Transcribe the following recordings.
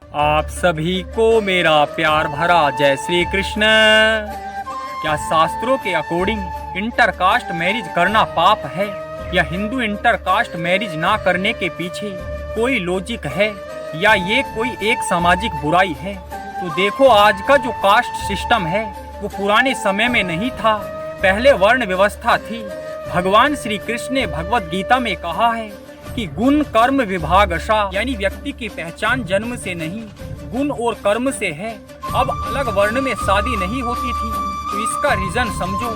आप सभी को मेरा प्यार भरा जय श्री कृष्ण। क्या शास्त्रों के अकॉर्डिंग इंटरकास्ट मैरिज करना पाप है या हिंदू इंटरकास्ट मैरिज ना करने के पीछे कोई लॉजिक है या ये कोई एक सामाजिक बुराई है? तो देखो, आज का जो कास्ट सिस्टम है वो पुराने समय में नहीं था, पहले वर्ण व्यवस्था थी। भगवान श्री कृष्ण ने भगवत गीता में कहा है कि गुण कर्म विभागशा, यानी व्यक्ति की पहचान जन्म से नहीं गुण और कर्म से है। अब अलग वर्ण में शादी नहीं होती थी, तो इसका रीजन समझो।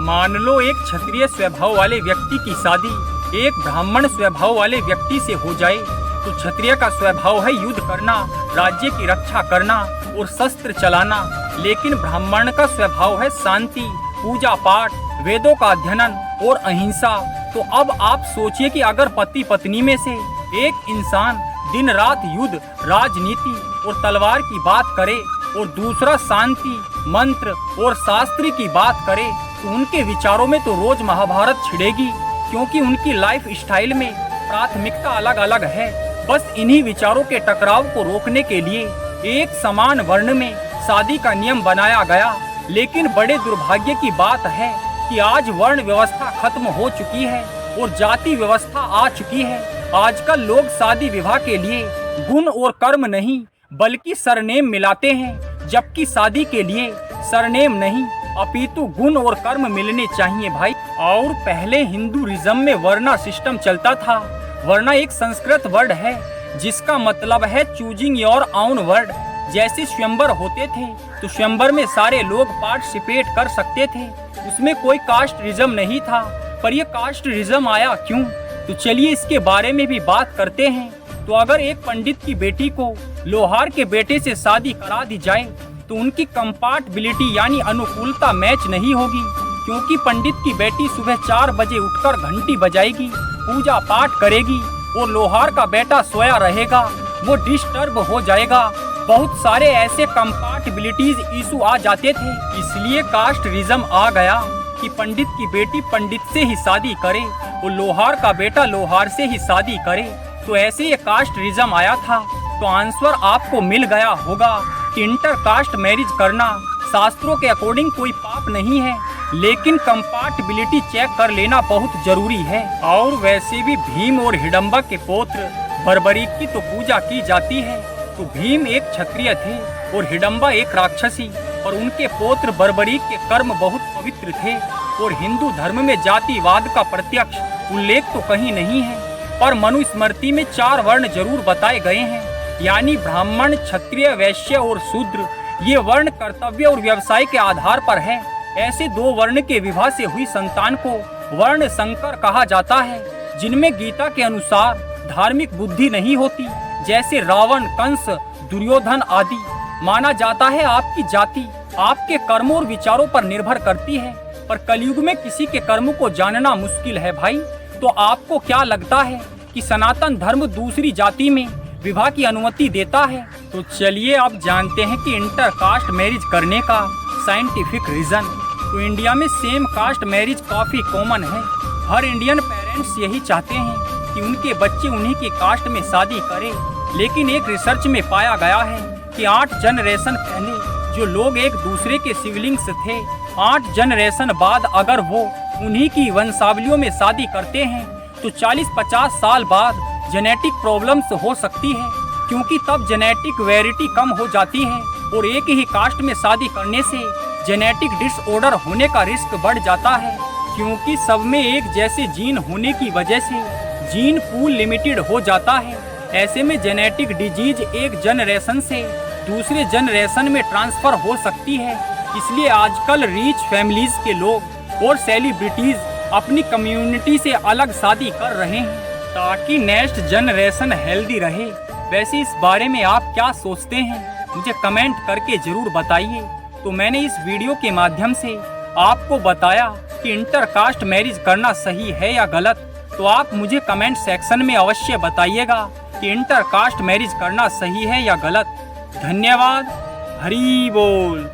मान लो एक क्षत्रिय स्वभाव वाले व्यक्ति की शादी एक ब्राह्मण स्वभाव वाले व्यक्ति से हो जाए, तो क्षत्रिय का स्वभाव है युद्ध करना, राज्य की रक्षा करना और शस्त्र चलाना, लेकिन ब्राह्मण का स्वभाव है शांति, पूजा पाठ, वेदों का अध्ययन और अहिंसा। तो अब आप सोचिए कि अगर पति पत्नी में से एक इंसान दिन रात युद्ध, राजनीति और तलवार की बात करे और दूसरा शांति, मंत्र और शास्त्र की बात करे, तो उनके विचारों में तो रोज महाभारत छिड़ेगी, क्योंकि उनकी लाइफ स्टाइल में प्राथमिकता अलग अलग है। बस इन्हीं विचारों के टकराव को रोकने के लिए एक समान वर्ण में शादी का नियम बनाया गया। लेकिन बड़े दुर्भाग्य की बात है कि आज वर्ण व्यवस्था खत्म हो चुकी है और जाति व्यवस्था आ चुकी है। आजकल लोग शादी विवाह के लिए गुण और कर्म नहीं बल्कि सरनेम मिलाते हैं, जबकि शादी के लिए सरनेम नहीं अपितु गुण और कर्म मिलने चाहिए भाई। और पहले हिंदुइज्म में वर्णा सिस्टम चलता था। वर्णा एक संस्कृत वर्ड है जिसका मतलब है चूजिंग योर ओन वर्ड। जैसे स्वयंवर होते थे तो स्वयंवर में सारे लोग पार्टिसिपेट कर सकते थे, उसमें कोई कास्टिज्म नहीं था। पर ये कास्टिज्म आया क्यों, तो चलिए इसके बारे में भी बात करते हैं। तो अगर एक पंडित की बेटी को लोहार के बेटे से शादी करा दी जाए तो उनकी कंपैटिबिलिटी यानी अनुकूलता मैच नहीं होगी, क्योंकि पंडित की बेटी सुबह 4 बजे उठकर घंटी बजाएगी, पूजा पाठ करेगी और लोहार का बेटा सोया रहेगा, वो डिस्टर्ब हो जाएगा। बहुत सारे ऐसे कंपैटिबिलिटीज इशू आ जाते थे, इसलिए कास्टिज्म आ गया कि पंडित की बेटी पंडित से ही शादी करे और लोहार का बेटा लोहार से ही शादी करे। तो ऐसे ये कास्टिज्म आया था। तो आंसर आपको मिल गया होगा कि इंटरकास्ट मैरिज करना शास्त्रों के अकॉर्डिंग कोई पाप नहीं है, लेकिन कंपैटिबिलिटी चेक कर लेना बहुत जरूरी है। और वैसे भी भीम और हिडम्बा के पौत्र बर्बरीक की तो पूजा की जाती है। तो भीम एक क्षत्रिय थे और हिडम्बा एक राक्षसी, और उनके पौत्र बर्बरीक के कर्म बहुत पवित्र थे। और हिंदू धर्म में जातिवाद का प्रत्यक्ष उल्लेख तो कहीं नहीं है, पर मनुस्मृति में 4 वर्ण जरूर बताए गए हैं, यानी ब्राह्मण, क्षत्रिय, वैश्य और शूद्र। ये वर्ण कर्तव्य और व्यवसाय के आधार पर है। ऐसे 2 वर्ण के विवाह से हुई संतान को वर्ण संकर कहा जाता है, जिनमें गीता के अनुसार धार्मिक बुद्धि नहीं होती, जैसे रावण, कंस, दुर्योधन आदि। माना जाता है आपकी जाति आपके कर्मों और विचारों पर निर्भर करती है, पर कलयुग में किसी के कर्म को जानना मुश्किल है भाई। तो आपको क्या लगता है कि सनातन धर्म दूसरी जाति में विवाह की अनुमति देता है? तो चलिए अब जानते हैं कि इंटरकास्ट मैरिज करने का साइंटिफिक रीजन। तो इंडिया में सेम कास्ट मैरिज काफी कॉमन है। हर इंडियन पेरेंट्स यही चाहते हैं कि उनके बच्चे उन्हीं की कास्ट में शादी करें। लेकिन एक रिसर्च में पाया गया है कि 8 जनरेशन पहले जो लोग एक दूसरे के सिबलिंग्स थे, 8 जनरेशन बाद अगर वो उन्हीं की वंशावलियों में शादी करते हैं तो 40-50 साल बाद जेनेटिक प्रॉब्लम्स हो सकती है, क्योंकि तब जेनेटिक वेरिटी कम हो जाती है और एक ही कास्ट में शादी करने से जेनेटिक डिसऑर्डर होने का रिस्क बढ़ जाता है, क्योंकि सब में एक जैसे जीन होने की वजह से जीन पूल लिमिटेड हो जाता है। ऐसे में जेनेटिक डिजीज एक जनरेशन से दूसरे जनरेशन में ट्रांसफर हो सकती है। इसलिए आजकल रिच फैमिलीज के लोग और सेलिब्रिटीज अपनी कम्युनिटी से अलग शादी कर रहे हैं ताकि नेक्स्ट जनरेशन हेल्दी रहे। वैसे इस बारे में आप क्या सोचते हैं, मुझे कमेंट करके जरूर बताइए। तो मैंने इस वीडियो के माध्यम से आपको बताया कि इंटरकास्ट मैरिज करना सही है या गलत। तो आप मुझे कमेंट सेक्शन में अवश्य बताइएगा कि इंटरकास्ट मैरिज करना सही है या गलत। धन्यवाद। हरि बोल।